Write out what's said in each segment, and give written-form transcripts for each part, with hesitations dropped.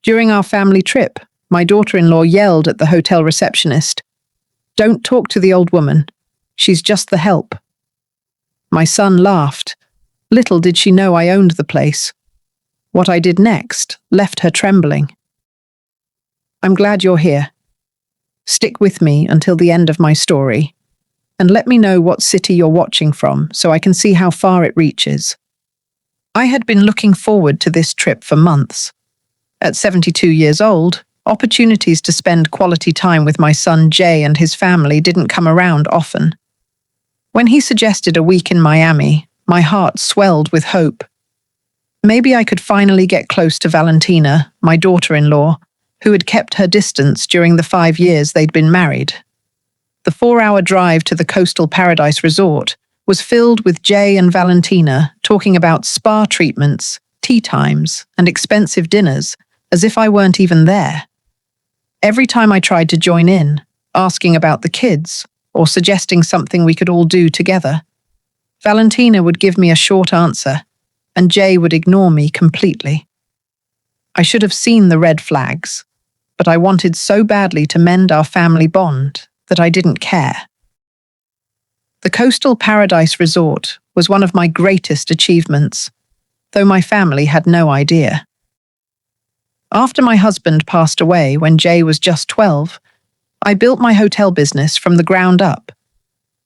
During our family trip, my daughter-in-law yelled at the hotel receptionist, "Don't talk to the old woman. She's just the help." My son laughed. Little did she know I owned the place. What I did next left her trembling. I'm glad you're here. Stick with me until the end of my story, and let me know what city you're watching from so I can see how far it reaches. I had been looking forward to this trip for months. At 72 years old, opportunities to spend quality time with my son Jay and his family didn't come around often. When he suggested a week in Miami, my heart swelled with hope. Maybe I could finally get close to Valentina, my daughter-in-law, who had kept her distance during the 5 years they'd been married. The 4-hour drive to the coastal paradise resort was filled with Jay and Valentina talking about spa treatments, tea times, and expensive dinners, as if I weren't even there. Every time I tried to join in, asking about the kids, or suggesting something we could all do together, Valentina would give me a short answer, and Jay would ignore me completely. I should have seen the red flags, but I wanted so badly to mend our family bond that I didn't care. The Coastal Paradise Resort was one of my greatest achievements, though my family had no idea. After my husband passed away when Jay was just 12, I built my hotel business from the ground up.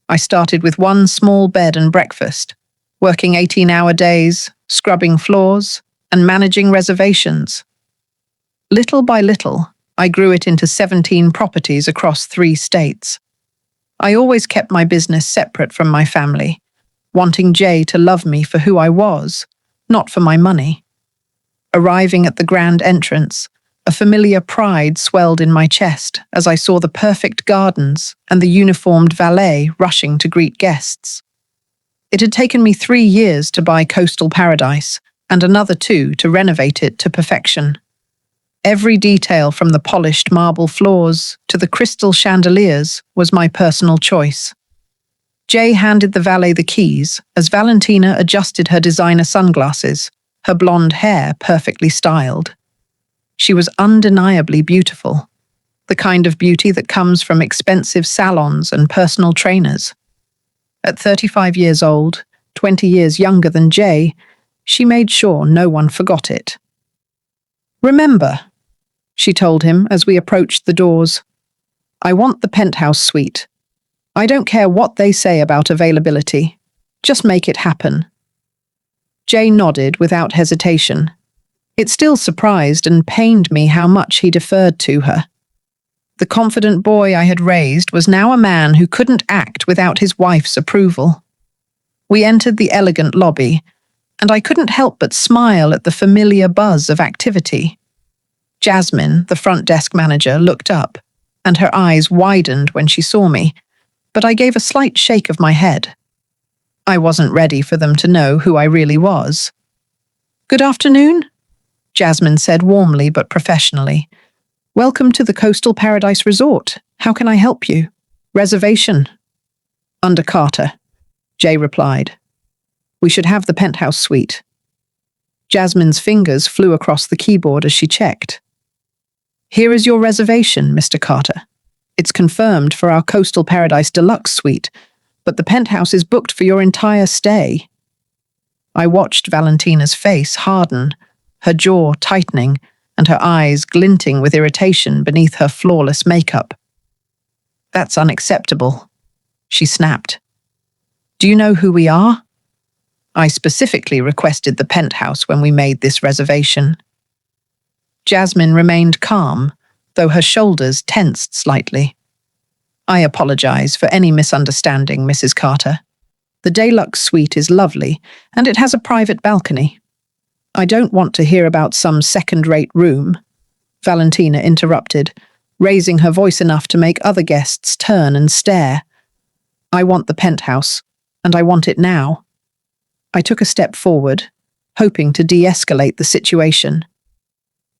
I started with one small bed and breakfast, working 18-hour days, scrubbing floors, and managing reservations. Little by little, I grew it into 17 properties across 3 states. I always kept my business separate from my family, wanting Jay to love me for who I was, not for my money. Arriving at the grand entrance, a familiar pride swelled in my chest as I saw the perfect gardens and the uniformed valet rushing to greet guests. It had taken me 3 years to buy Coastal Paradise and another 2 to renovate it to perfection. Every detail from the polished marble floors to the crystal chandeliers was my personal choice. Jay handed the valet the keys as Valentina adjusted her designer sunglasses, her blonde hair perfectly styled. She was undeniably beautiful, the kind of beauty that comes from expensive salons and personal trainers. At 35 years old, 20 years younger than Jay, she made sure no one forgot it. "Remember," she told him as we approached the doors, "I want the penthouse suite. I don't care what they say about availability. Just make it happen." Jay nodded without hesitation. It still surprised and pained me how much he deferred to her. The confident boy I had raised was now a man who couldn't act without his wife's approval. We entered the elegant lobby, and I couldn't help but smile at the familiar buzz of activity. Jasmine, the front desk manager, looked up, and her eyes widened when she saw me, but I gave a slight shake of my head. I wasn't ready for them to know who I really was. "Good afternoon," Jasmine said warmly but professionally. "Welcome to the Coastal Paradise Resort. How can I help you?" "Reservation." "Under Carter," Jay replied. "We should have the penthouse suite." Jasmine's fingers flew across the keyboard as she checked. "Here is your reservation, Mr. Carter. It's confirmed for our Coastal Paradise Deluxe suite, but the penthouse is booked for your entire stay." I watched Valentina's face harden, her jaw tightening, and her eyes glinting with irritation beneath her flawless makeup. "That's unacceptable," she snapped. "Do you know who we are?" I specifically requested the penthouse when we made this reservation. Jasmine remained calm, though her shoulders tensed slightly. "I apologize for any misunderstanding, Mrs. Carter. The deluxe suite is lovely, and it has a private balcony. I don't want to hear about some second-rate room," Valentina interrupted, raising her voice enough to make other guests turn and stare. "I want the penthouse, and I want it now." I took a step forward, hoping to de-escalate the situation.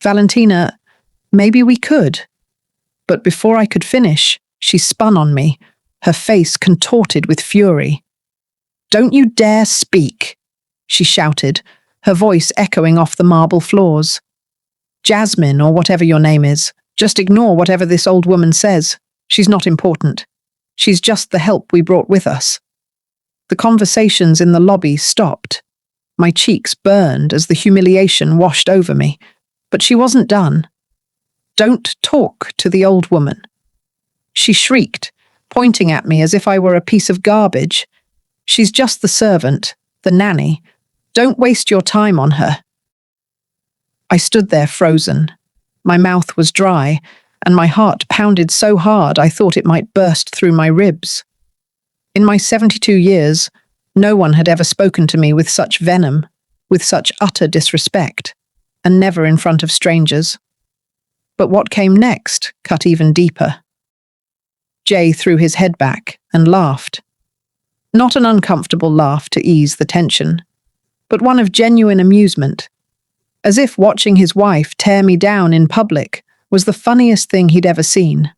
"Valentina, maybe we could." But before I could finish, she spun on me, her face contorted with fury. "Don't you dare speak," she shouted, her voice echoing off the marble floors. Jasmine, or whatever your name is. Just ignore whatever this old woman says. She's not important. She's just the help we brought with us." The conversations in the lobby stopped. My cheeks burned as the humiliation washed over me. But she wasn't done. "Don't talk to the old woman," she shrieked, pointing at me as if I were a piece of garbage. "She's just the servant, the nanny. Don't waste your time on her." I stood there frozen. My mouth was dry, and my heart pounded so hard I thought it might burst through my ribs. In my 72 years, no one had ever spoken to me with such venom, with such utter disrespect, and never in front of strangers. But what came next cut even deeper. Jay threw his head back and laughed. Not an uncomfortable laugh to ease the tension, but one of genuine amusement, as if watching his wife tear me down in public was the funniest thing he'd ever seen.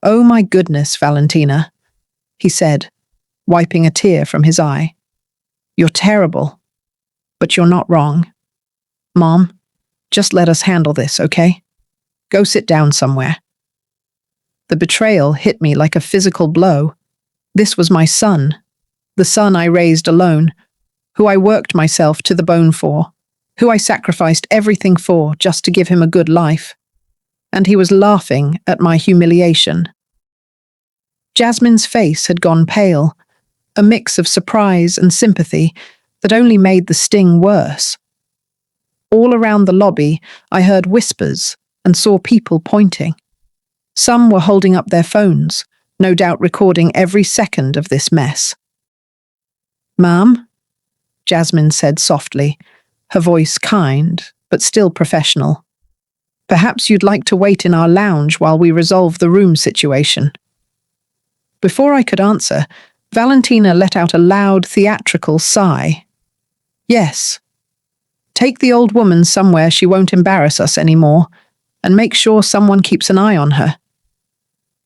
"Oh my goodness, Valentina," he said, wiping a tear from his eye. "You're terrible, but you're not wrong. Mom, just let us handle this, okay? Go sit down somewhere." The betrayal hit me like a physical blow. This was my son, the son I raised alone, who I worked myself to the bone for, who I sacrificed everything for just to give him a good life. And he was laughing at my humiliation. Jasmine's face had gone pale, a mix of surprise and sympathy that only made the sting worse. All around the lobby, I heard whispers and saw people pointing. Some were holding up their phones, no doubt recording every second of this mess. "Ma'am?" Jasmine said softly, her voice kind, but still professional. "Perhaps you'd like to wait in our lounge while we resolve the room situation." Before I could answer, Valentina let out a loud, theatrical sigh. "Yes. Take the old woman somewhere she won't embarrass us anymore, and make sure someone keeps an eye on her.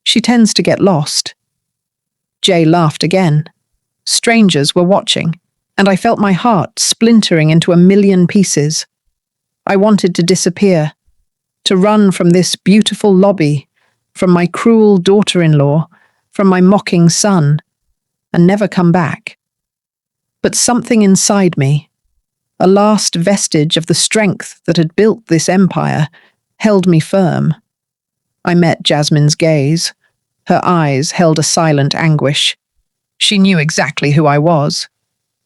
She tends to get lost." Jay laughed again. Strangers were watching, and I felt my heart splintering into a million pieces. I wanted to disappear, to run from this beautiful lobby, from my cruel daughter-in-law, from my mocking son, and never come back. But something inside me, a last vestige of the strength that had built this empire, held me firm. I met Jasmine's gaze. Her eyes held a silent anguish. She knew exactly who I was.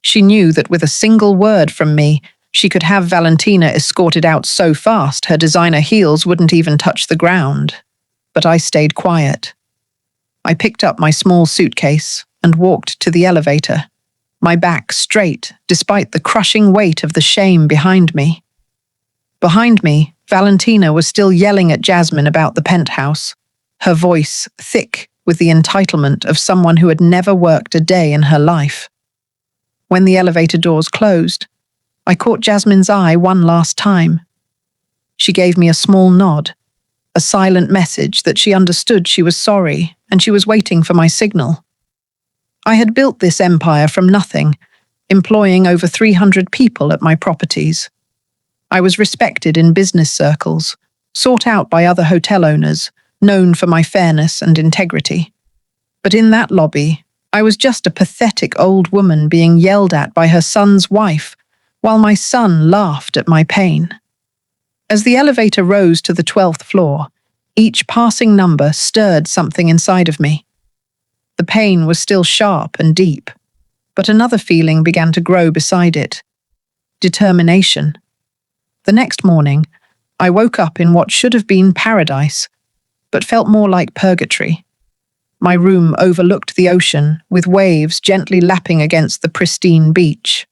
She knew that with a single word from me, she could have Valentina escorted out so fast her designer heels wouldn't even touch the ground. But I stayed quiet. I picked up my small suitcase and walked to the elevator, my back straight despite the crushing weight of the shame behind me. Behind me, Valentina was still yelling at Jasmine about the penthouse, her voice thick with the entitlement of someone who had never worked a day in her life. When the elevator doors closed, I caught Jasmine's eye one last time. She gave me a small nod, a silent message that she understood she was sorry and she was waiting for my signal. I had built this empire from nothing, employing over 300 people at my properties. I was respected in business circles, sought out by other hotel owners, known for my fairness and integrity. But in that lobby, I was just a pathetic old woman being yelled at by her son's wife, while my son laughed at my pain. As the elevator rose to the 12th floor, each passing number stirred something inside of me. The pain was still sharp and deep, but another feeling began to grow beside it. Determination. The next morning, I woke up in what should have been paradise, but felt more like purgatory. My room overlooked the ocean, with waves gently lapping against the pristine beach.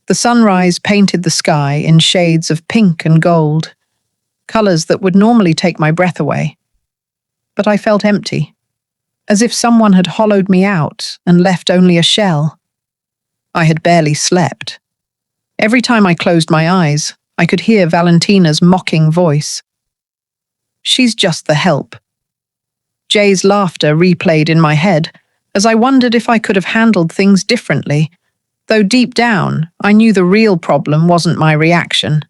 The sunrise painted the sky in shades of pink and gold, colors that would normally take my breath away. But I felt empty, as if someone had hollowed me out and left only a shell. I had barely slept. Every time I closed my eyes, I could hear Valentina's mocking voice. "She's just the help." Jay's laughter replayed in my head as I wondered if I could have handled things differently, though deep down I knew the real problem wasn't my reaction.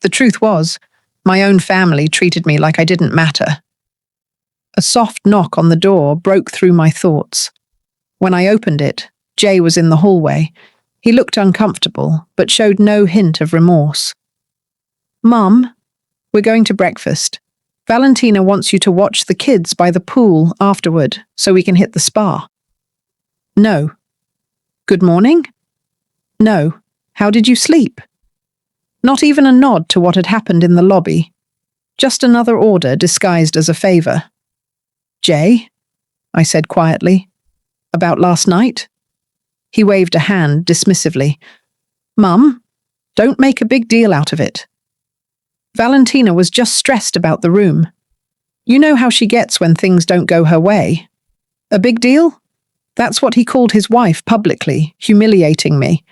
The truth was, my own family treated me like I didn't matter. A soft knock on the door broke through my thoughts. When I opened it, Jay was in the hallway. He looked uncomfortable, but showed no hint of remorse. "Mum, we're going to breakfast. Valentina wants you to watch the kids by the pool afterward so we can hit the spa." "No." "Good morning?" "No. How did you sleep?" Not even a nod to what had happened in the lobby. Just another order disguised as a favor. "Jay?" I said quietly. "About last night?" He waved a hand dismissively. "Mum, don't make a big deal out of it. Valentina was just stressed about the room. You know how she gets when things don't go her way. A big deal? That's what he called his wife publicly, humiliating me.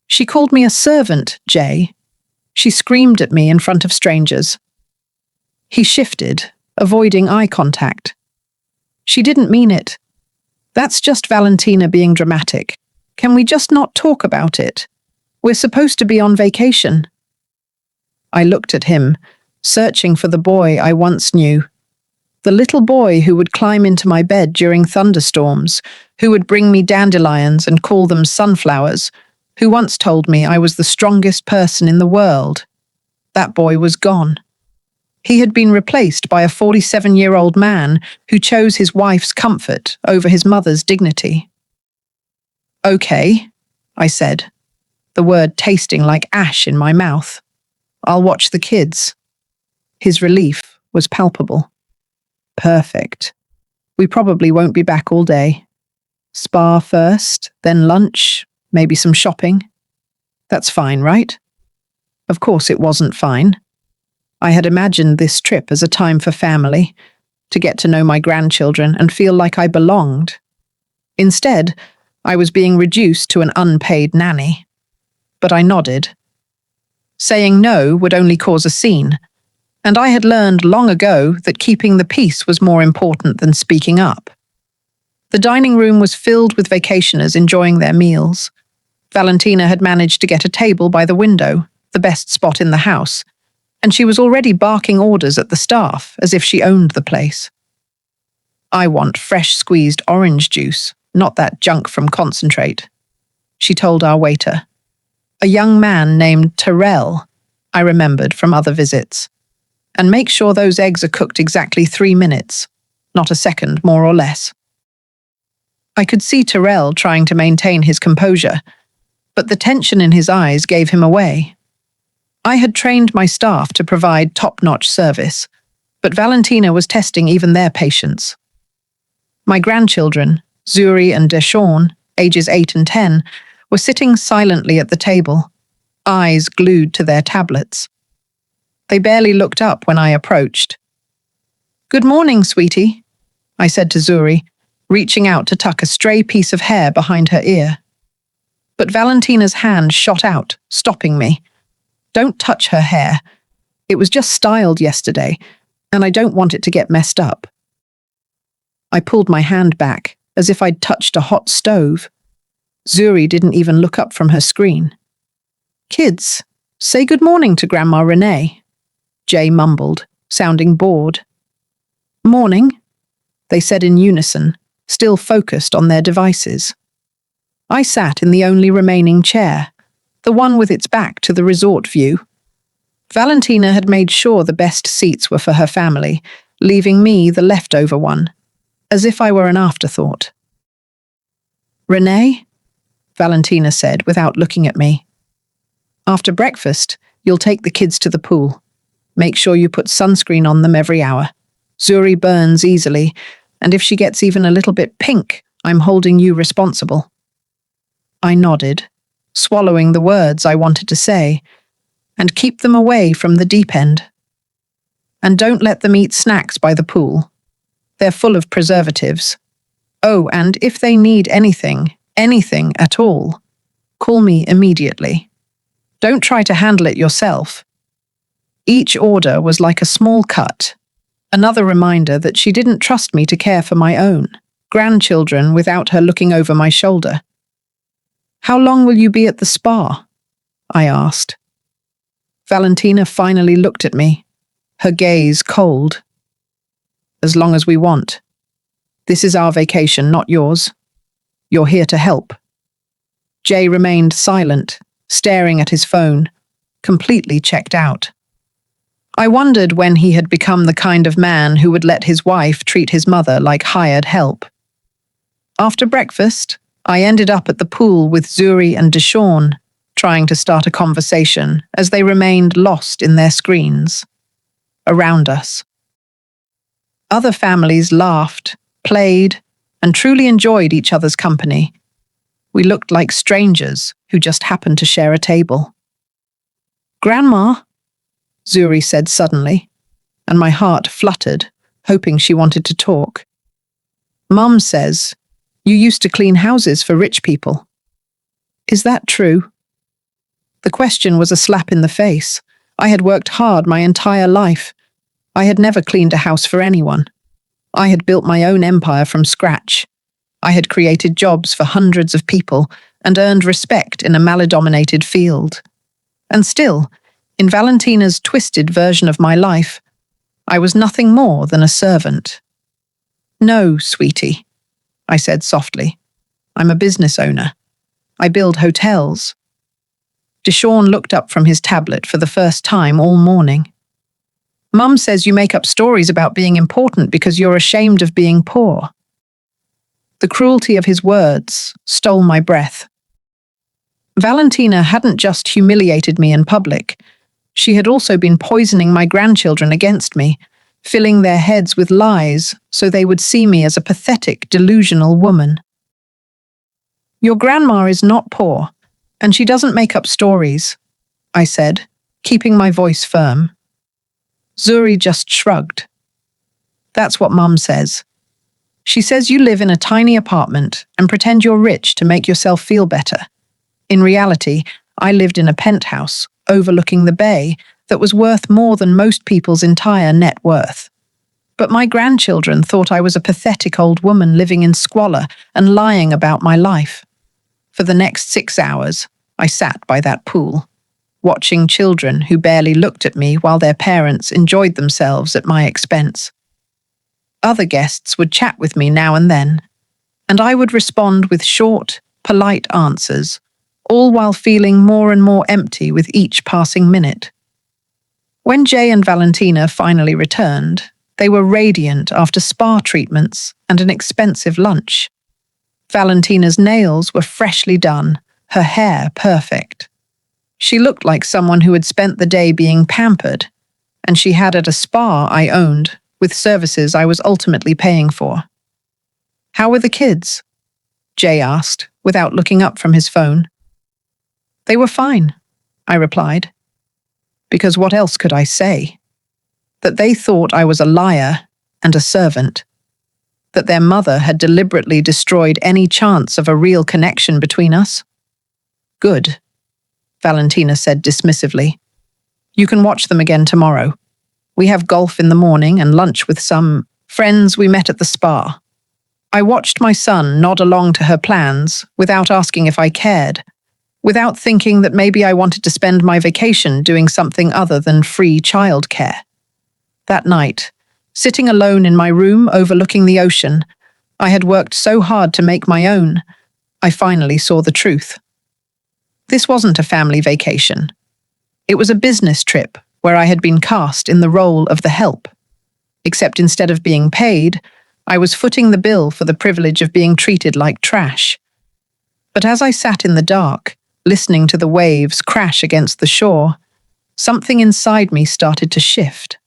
She called me a servant, Jay. She screamed at me in front of strangers." He shifted, avoiding eye contact. "She didn't mean it. That's just Valentina being dramatic. Can we just not talk about it? We're supposed to be on vacation." I looked at him, searching for the boy I once knew. The little boy who would climb into my bed during thunderstorms, who would bring me dandelions and call them sunflowers, who once told me I was the strongest person in the world. That boy was gone. He had been replaced by a 47-year-old man who chose his wife's comfort over his mother's dignity. "Okay," I said, the word tasting like ash in my mouth. "I'll watch the kids." His relief was palpable. "Perfect. We probably won't be back all day. Spa first, then lunch, maybe some shopping. That's fine, right?" Of course it wasn't fine. I had imagined this trip as a time for family, to get to know my grandchildren and feel like I belonged. Instead, I was being reduced to an unpaid nanny. But I nodded. Saying no would only cause a scene, and I had learned long ago that keeping the peace was more important than speaking up. The dining room was filled with vacationers enjoying their meals. Valentina had managed to get a table by the window, the best spot in the house, and she was already barking orders at the staff as if she owned the place. "I want fresh squeezed orange juice, not that junk from concentrate," she told our waiter. A young man named Terrell, I remembered from other visits. "And make sure those eggs are cooked exactly 3 minutes, not a second more or less." I could see Terrell trying to maintain his composure, but the tension in his eyes gave him away. I had trained my staff to provide top-notch service, but Valentina was testing even their patience. My grandchildren, Zuri and Deshawn, ages 8 and 10, were sitting silently at the table, eyes glued to their tablets. They barely looked up when I approached. "Good morning, sweetie," I said to Zuri, reaching out to tuck a stray piece of hair behind her ear. But Valentina's hand shot out, stopping me. "Don't touch her hair. It was just styled yesterday, and I don't want it to get messed up." I pulled my hand back, as if I'd touched a hot stove. Zuri didn't even look up from her screen. "Kids, say good morning to Grandma Renee," Jay mumbled, sounding bored. "Morning," they said in unison, still focused on their devices. I sat in the only remaining chair, the one with its back to the resort view. Valentina had made sure the best seats were for her family, leaving me the leftover one, as if I were an afterthought. "Renee?" Valentina said without looking at me. "After breakfast, you'll take the kids to the pool. Make sure you put sunscreen on them every hour. Zuri burns easily, and if she gets even a little bit pink, I'm holding you responsible." I nodded, swallowing the words I wanted to say, "and keep them away from the deep end. And don't let them eat snacks by the pool. They're full of preservatives. Oh, and if they need anything at all, call me immediately. Don't try to handle it yourself." Each order was like a small cut, another reminder that she didn't trust me to care for my own grandchildren without her looking over my shoulder. "How long will you be at the spa?" I asked. Valentina finally looked at me, her gaze cold. As long as we want. This is our vacation, not yours. You're here to help. Jay remained silent, staring at his phone, completely checked out. I wondered when he had become the kind of man who would let his wife treat his mother like hired help. After breakfast, I ended up at the pool with Zuri and Deshawn, trying to start a conversation as they remained lost in their screens. Around us. Other families laughed, played, and truly enjoyed each other's company. We looked like strangers who just happened to share a table. "Grandma," Zuri said suddenly, and my heart fluttered, hoping she wanted to talk. "Mum says, you used to clean houses for rich people. Is that true?" The question was a slap in the face. I had worked hard my entire life. I had never cleaned a house for anyone. I had built my own empire from scratch. I had created jobs for hundreds of people and earned respect in a male-dominated field. And still, in Valentina's twisted version of my life, I was nothing more than a servant. "No, sweetie," I said softly. "I'm a business owner. I build hotels." Deshawn looked up from his tablet for the first time all morning. "Mum says you make up stories about being important because you're ashamed of being poor." The cruelty of his words stole my breath. Valentina hadn't just humiliated me in public. She had also been poisoning my grandchildren against me, filling their heads with lies so they would see me as a pathetic, delusional woman. "Your grandma is not poor, and she doesn't make up stories," I said, keeping my voice firm. Zuri just shrugged. "That's what Mum says. She says you live in a tiny apartment and pretend you're rich to make yourself feel better. In reality, I lived in a penthouse overlooking the bay that was worth more than most people's entire net worth. But my grandchildren thought I was a pathetic old woman living in squalor and lying about my life. For the next 6 hours, I sat by that pool, watching children who barely looked at me while their parents enjoyed themselves at my expense. Other guests would chat with me now and then, and I would respond with short, polite answers, all while feeling more and more empty with each passing minute. When Jay and Valentina finally returned, they were radiant after spa treatments and an expensive lunch. Valentina's nails were freshly done, her hair perfect. She looked like someone who had spent the day being pampered, and she had at a spa I owned, with services I was ultimately paying for. "How were the kids?" Jay asked, without looking up from his phone. "They were fine," I replied. Because what else could I say? That they thought I was a liar and a servant. That their mother had deliberately destroyed any chance of a real connection between us? "Good," Valentina said dismissively. "You can watch them again tomorrow. We have golf in the morning and lunch with some friends we met at the spa." I watched my son nod along to her plans without asking if I cared, without thinking that maybe I wanted to spend my vacation doing something other than free childcare. That night, sitting alone in my room overlooking the ocean, I had worked so hard to make my own, I finally saw the truth. This wasn't a family vacation. It was a business trip where I had been cast in the role of the help. Except instead of being paid, I was footing the bill for the privilege of being treated like trash. But as I sat in the dark, listening to the waves crash against the shore, something inside me started to shift.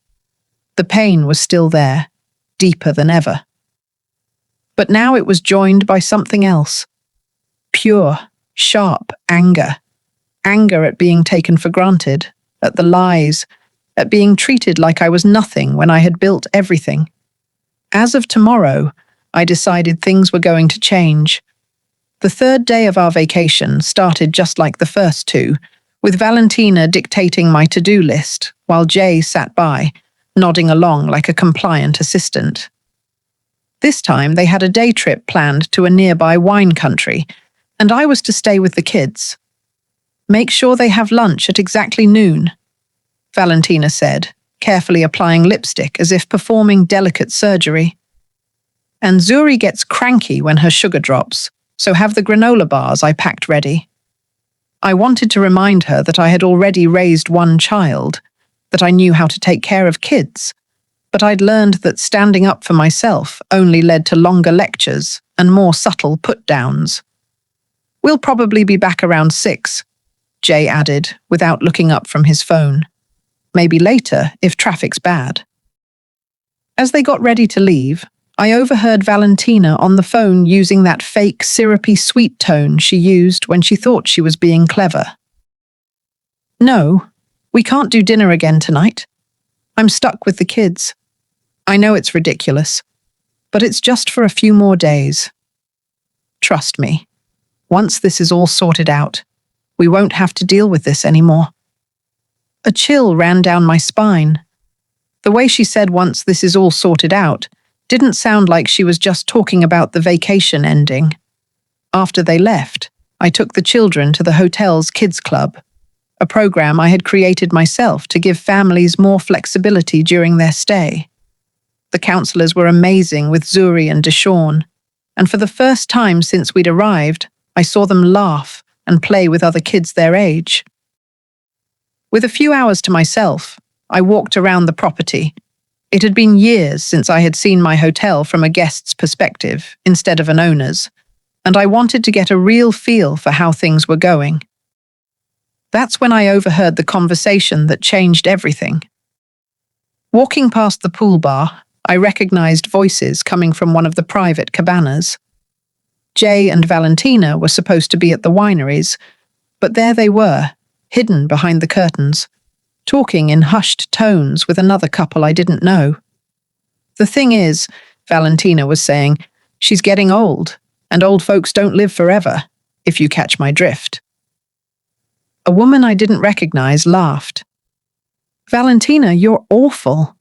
The pain was still there, deeper than ever. But now it was joined by something else. Pure, sharp anger. Anger at being taken for granted, at the lies, at being treated like I was nothing when I had built everything. As of tomorrow, I decided things were going to change. The third day of our vacation started just like the first two, with Valentina dictating my to-do list, while Jay sat by, nodding along like a compliant assistant. This time they had a day trip planned to a nearby wine country, and I was to stay with the kids. "Make sure they have lunch at exactly noon," Valentina said, carefully applying lipstick as if performing delicate surgery. And Zuri gets cranky when her sugar drops, so have the granola bars I packed ready. I wanted to remind her that I had already raised one child, that I knew how to take care of kids, but I'd learned that standing up for myself only led to longer lectures and more subtle put-downs. We'll probably be back around 6, Jay added, without looking up from his phone. Maybe later, if traffic's bad. As they got ready to leave, I overheard Valentina on the phone using that fake syrupy sweet tone she used when she thought she was being clever. No, we can't do dinner again tonight. I'm stuck with the kids. I know it's ridiculous, but it's just for a few more days. Trust me, once this is all sorted out, we won't have to deal with this anymore. A chill ran down my spine. The way she said once this is all sorted out didn't sound like she was just talking about the vacation ending. After they left, I took the children to the hotel's kids club, a program I had created myself to give families more flexibility during their stay. The counselors were amazing with Zuri and Deshawn, and for the first time since we'd arrived, I saw them laugh and play with other kids their age. With a few hours to myself, I walked around the property. It had been years since I had seen my hotel from a guest's perspective instead of an owner's, and I wanted to get a real feel for how things were going. That's when I overheard the conversation that changed everything. Walking past the pool bar, I recognized voices coming from one of the private cabanas. Jay and Valentina were supposed to be at the wineries, but there they were, hidden behind the curtains, talking in hushed tones with another couple I didn't know. The thing is, Valentina was saying, she's getting old, and old folks don't live forever, if you catch my drift. A woman I didn't recognize laughed. Valentina, you're awful.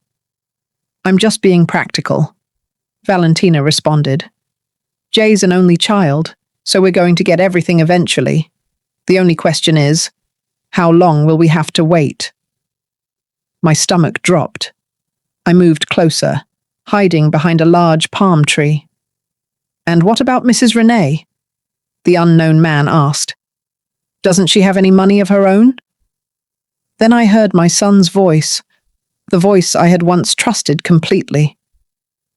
I'm just being practical, Valentina responded. Jay's an only child, so we're going to get everything eventually. The only question is, how long will we have to wait? My stomach dropped. I moved closer, hiding behind a large palm tree. And what about Mrs. Renee? The unknown man asked. Doesn't she have any money of her own? Then I heard my son's voice, the voice I had once trusted completely.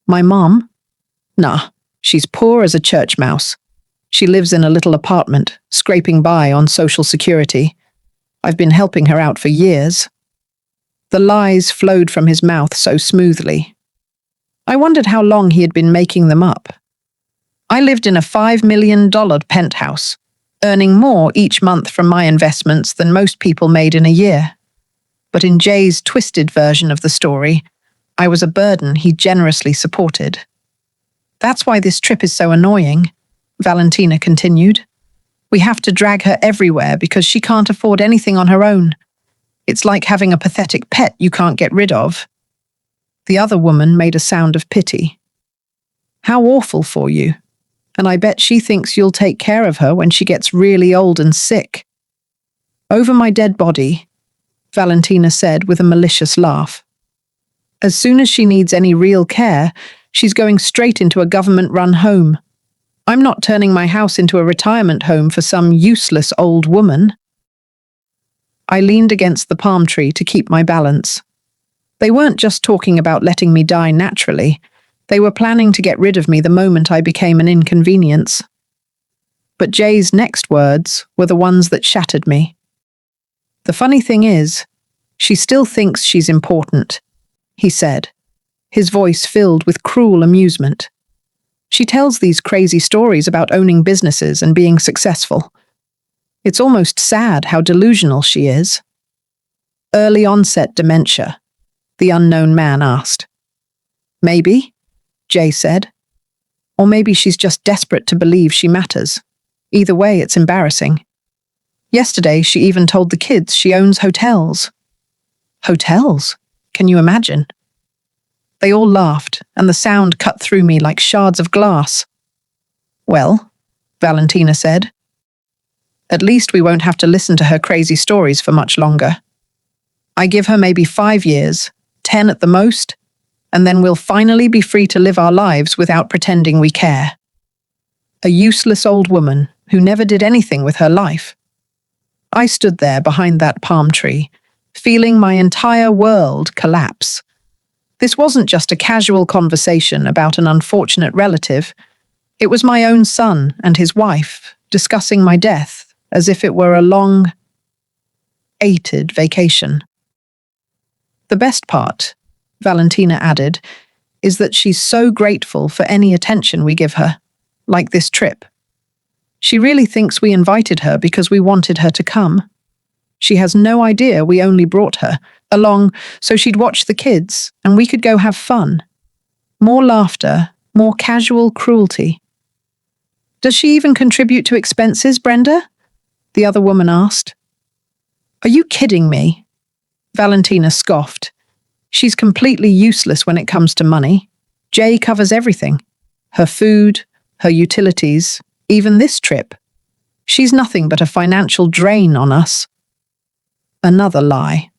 My mom? Nah, she's poor as a church mouse. She lives in a little apartment, scraping by on Social Security. I've been helping her out for years. The lies flowed from his mouth so smoothly. I wondered how long he had been making them up. I lived in a $5 million penthouse, earning more each month from my investments than most people made in a year. But in Jay's twisted version of the story, I was a burden he generously supported. That's why this trip is so annoying, Valentina continued. We have to drag her everywhere because she can't afford anything on her own. It's like having a pathetic pet you can't get rid of. The other woman made a sound of pity. How awful for you. And I bet she thinks you'll take care of her when she gets really old and sick. Over my dead body, Valentina said with a malicious laugh. As soon as she needs any real care, she's going straight into a government-run home. I'm not turning my house into a retirement home for some useless old woman. I leaned against the palm tree to keep my balance. They weren't just talking about letting me die naturally. They were planning to get rid of me the moment I became an inconvenience. But Jay's next words were the ones that shattered me. The funny thing is, she still thinks she's important, he said, his voice filled with cruel amusement. She tells these crazy stories about owning businesses and being successful. It's almost sad how delusional she is. Early onset dementia, the unknown man asked. Maybe, Jay said. Or maybe she's just desperate to believe she matters. Either way, it's embarrassing. Yesterday, she even told the kids she owns hotels. Hotels? Can you imagine? They all laughed, and the sound cut through me like shards of glass. Well, Valentina said, at least we won't have to listen to her crazy stories for much longer. I give her maybe 5 years, 10 at the most, and then we'll finally be free to live our lives without pretending we care. A useless old woman who never did anything with her life. I stood there behind that palm tree, feeling my entire world collapse. This wasn't just a casual conversation about an unfortunate relative. It was my own son and his wife discussing my death as if it were a long, ated vacation. The best part, Valentina added, is that she's so grateful for any attention we give her, like this trip. She really thinks we invited her because we wanted her to come. She has no idea we only brought her along so she'd watch the kids and we could go have fun. More laughter, more casual cruelty. Does she even contribute to expenses, Brenda? The other woman asked. Are you kidding me? Valentina scoffed. She's completely useless when it comes to money. Jay covers everything. Her food, her utilities, even this trip. She's nothing but a financial drain on us. Another lie.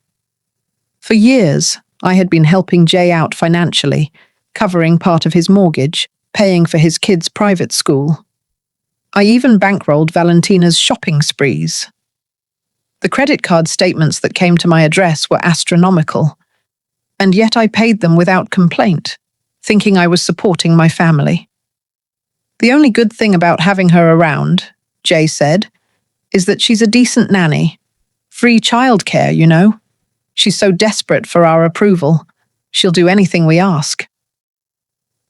For years, I had been helping Jay out financially, covering part of his mortgage, paying for his kids' private school. I even bankrolled Valentina's shopping sprees. The credit card statements that came to my address were astronomical, and yet I paid them without complaint, thinking I was supporting my family. The only good thing about having her around, Jay said, is that she's a decent nanny. Free childcare, you know. She's so desperate for our approval, she'll do anything we ask.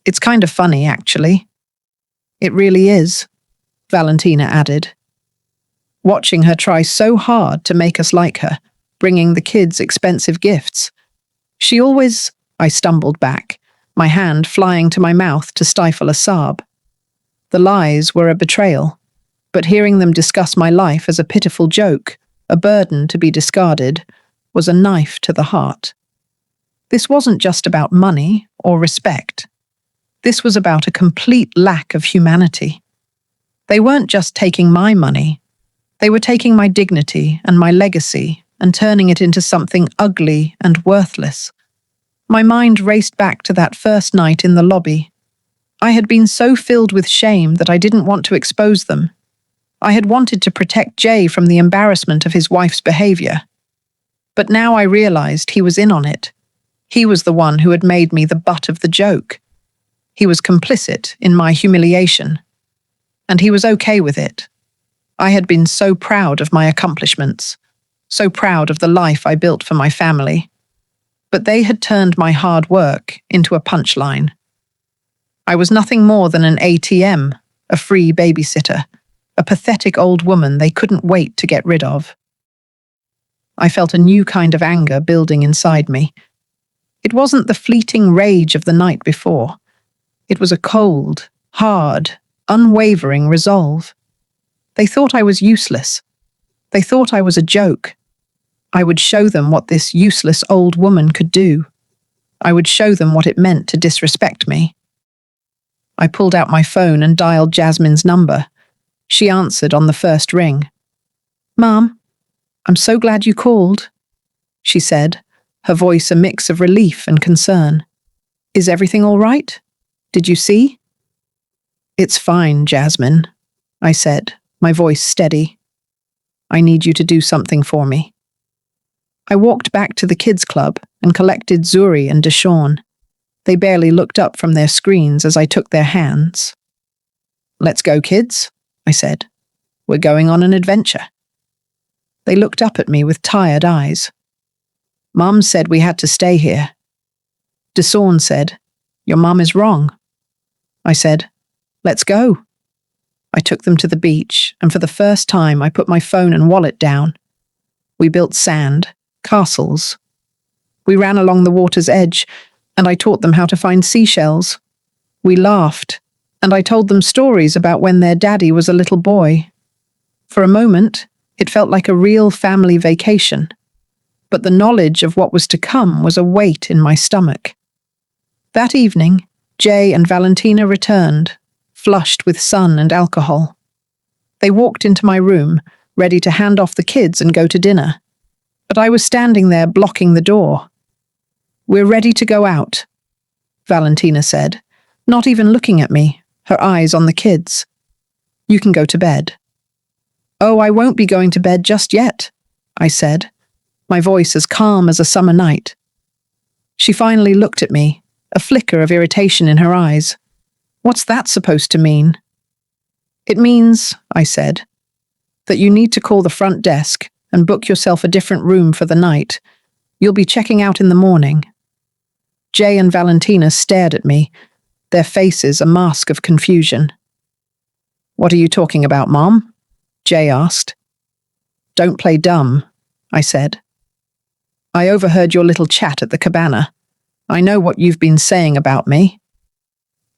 It's kind of funny, actually. It really is, Valentina added. Watching her try so hard to make us like her, bringing the kids expensive gifts. She always... I stumbled back, my hand flying to my mouth to stifle a sob. The lies were a betrayal, but hearing them discuss my life as a pitiful joke, a burden to be discarded, was a knife to the heart. This wasn't just about money or respect. This was about a complete lack of humanity. They weren't just taking my money. They were taking my dignity and my legacy and turning it into something ugly and worthless. My mind raced back to that first night in the lobby. I had been so filled with shame that I didn't want to expose them. I had wanted to protect Jay from the embarrassment of his wife's behavior. But now I realized he was in on it. He was the one who had made me the butt of the joke. He was complicit in my humiliation. And he was okay with it. I had been so proud of my accomplishments, so proud of the life I built for my family. But they had turned my hard work into a punchline. I was nothing more than an ATM, a free babysitter, a pathetic old woman they couldn't wait to get rid of. I felt a new kind of anger building inside me. It wasn't the fleeting rage of the night before. It was a cold, hard, unwavering resolve. They thought I was useless. They thought I was a joke. I would show them what this useless old woman could do. I would show them what it meant to disrespect me. I pulled out my phone and dialed Jasmine's number. She answered on the first ring. "Mom, I'm so glad you called," she said, her voice a mix of relief and concern. "Is everything all right? Did you see?" "It's fine, Jasmine," I said, my voice steady. "I need you to do something for me." I walked back to the kids' club and collected Zuri and Deshawn. They barely looked up from their screens as I took their hands. "Let's go, kids," I said. "We're going on an adventure." They looked up at me with tired eyes. "Mum said we had to stay here." Deshawn said, "Your mum is wrong." I said, "Let's go." I took them to the beach, and for the first time I put my phone and wallet down. We built sand, castles. We ran along the water's edge, and I taught them how to find seashells. We laughed, and I told them stories about when their daddy was a little boy. For a moment, it felt like a real family vacation, but the knowledge of what was to come was a weight in my stomach. That evening, Jay and Valentina returned, flushed with sun and alcohol. They walked into my room, ready to hand off the kids and go to dinner. but I was standing there blocking the door. "We're ready to go out," Valentina said, not even looking at me, her eyes on the kids. "You can go to bed." "Oh, I won't be going to bed just yet," I said, my voice as calm as a summer night. She finally looked at me, a flicker of irritation in her eyes. "What's that supposed to mean?" "It means," I said, "that you need to call the front desk and book yourself a different room for the night. You'll be checking out in the morning." Jay and Valentina stared at me, their faces a mask of confusion. "What are you talking about, Mom?" Jay asked. "Don't play dumb," I said. "I overheard your little chat at the cabana. I know what you've been saying about me."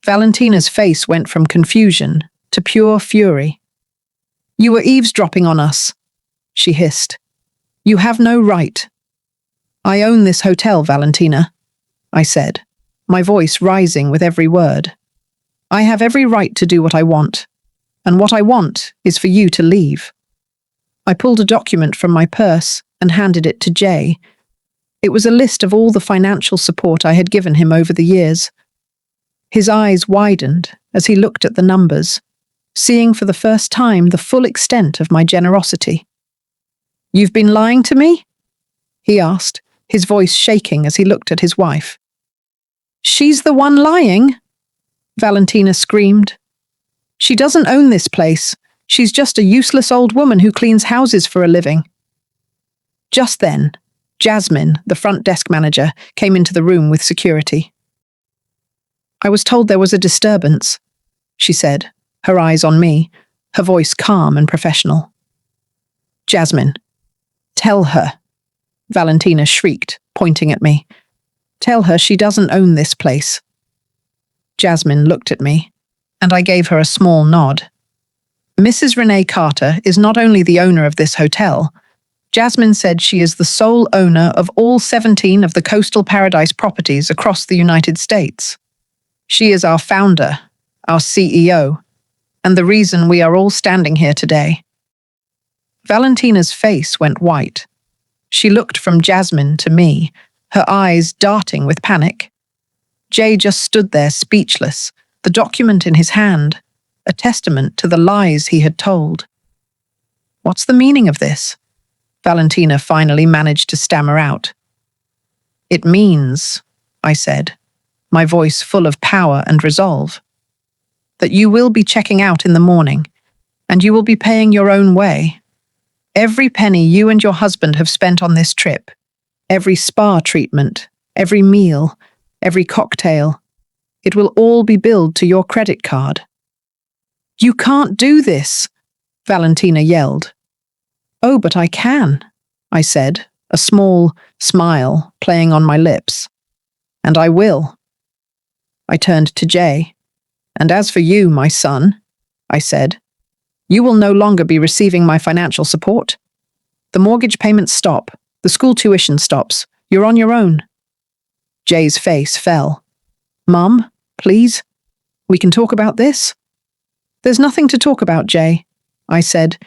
Valentina's face went from confusion to pure fury. "You were eavesdropping on us," she hissed. "You have no right." "I own this hotel, Valentina," I said, my voice rising with every word. "I have every right to do what I want, and what I want is for you to leave." I pulled a document from my purse and handed it to Jay. It was a list of all the financial support I had given him over the years. His eyes widened as he looked at the numbers, seeing for the first time the full extent of my generosity. "You've been lying to me?" he asked, his voice shaking as he looked at his wife. "She's the one lying?" Valentina screamed. "She doesn't own this place. She's just a useless old woman who cleans houses for a living." Just then, Jasmine, the front desk manager, came into the room with security. "I was told there was a disturbance," she said, her eyes on me, her voice calm and professional. "Jasmine, tell her," Valentina shrieked, pointing at me. "Tell her she doesn't own this place." Jasmine looked at me, and I gave her a small nod. "Mrs. Renee Carter is not only the owner of this hotel. Jasmine said she is the sole owner of all 17 of the Coastal Paradise properties across the United States. She is our founder, our CEO, and the reason we are all standing here today." Valentina's face went white. She looked from Jasmine to me, her eyes darting with panic. Jay just stood there speechless, the document in his hand, a testament to the lies he had told. "What's the meaning of this?" Valentina finally managed to stammer out. "It means," I said, my voice full of power and resolve, "that you will be checking out in the morning, and you will be paying your own way. Every penny you and your husband have spent on this trip, every spa treatment, every meal, every cocktail, it will all be billed to your credit card." "You can't do this," Valentina yelled. "Oh, but I can," I said, a small smile playing on my lips. "And I will." I turned to Jay. "And as for you, my son," I said, "you will no longer be receiving my financial support. The mortgage payments stop, the school tuition stops, you're on your own." Jay's face fell. "Mum, please, we can talk about this?" "There's nothing to talk about, Jay," I said.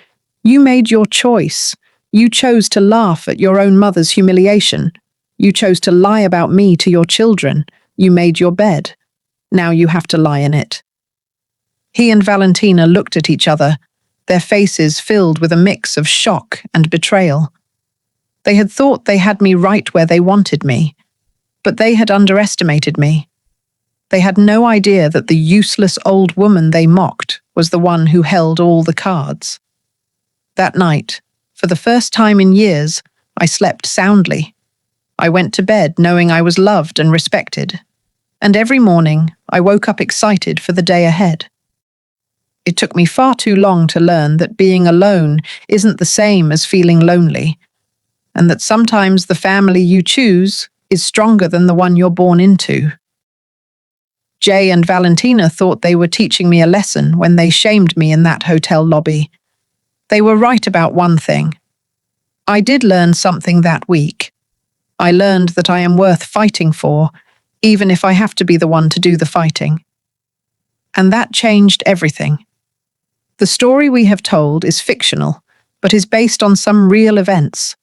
"You made your choice. You chose to laugh at your own mother's humiliation. You chose to lie about me to your children. You made your bed. Now you have to lie in it." He and Valentina looked at each other, their faces filled with a mix of shock and betrayal. They had thought they had me right where they wanted me, but they had underestimated me. They had no idea that the useless old woman they mocked was the one who held all the cards. That night, for the first time in years, I slept soundly. I went to bed knowing I was loved and respected, and every morning I woke up excited for the day ahead. It took me far too long to learn that being alone isn't the same as feeling lonely, and that sometimes the family you choose is stronger than the one you're born into. Jay and Valentina thought they were teaching me a lesson when they shamed me in that hotel lobby. They were right about one thing. I did learn something that week. I learned that I am worth fighting for, even if I have to be the one to do the fighting. And that changed everything. The story we have told is fictional, but is based on some real events.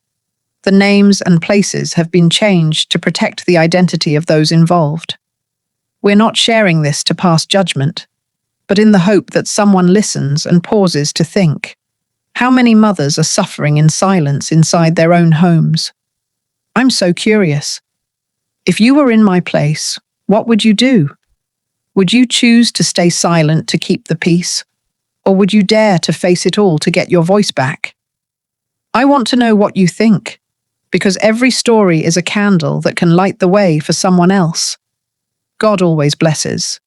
The names and places have been changed to protect the identity of those involved. We're not sharing this to pass judgment, but in the hope that someone listens and pauses to think. How many mothers are suffering in silence inside their own homes? I'm so curious. If you were in my place, what would you do? Would you choose to stay silent to keep the peace? Or would you dare to face it all to get your voice back? I want to know what you think, because every story is a candle that can light the way for someone else. God always blesses.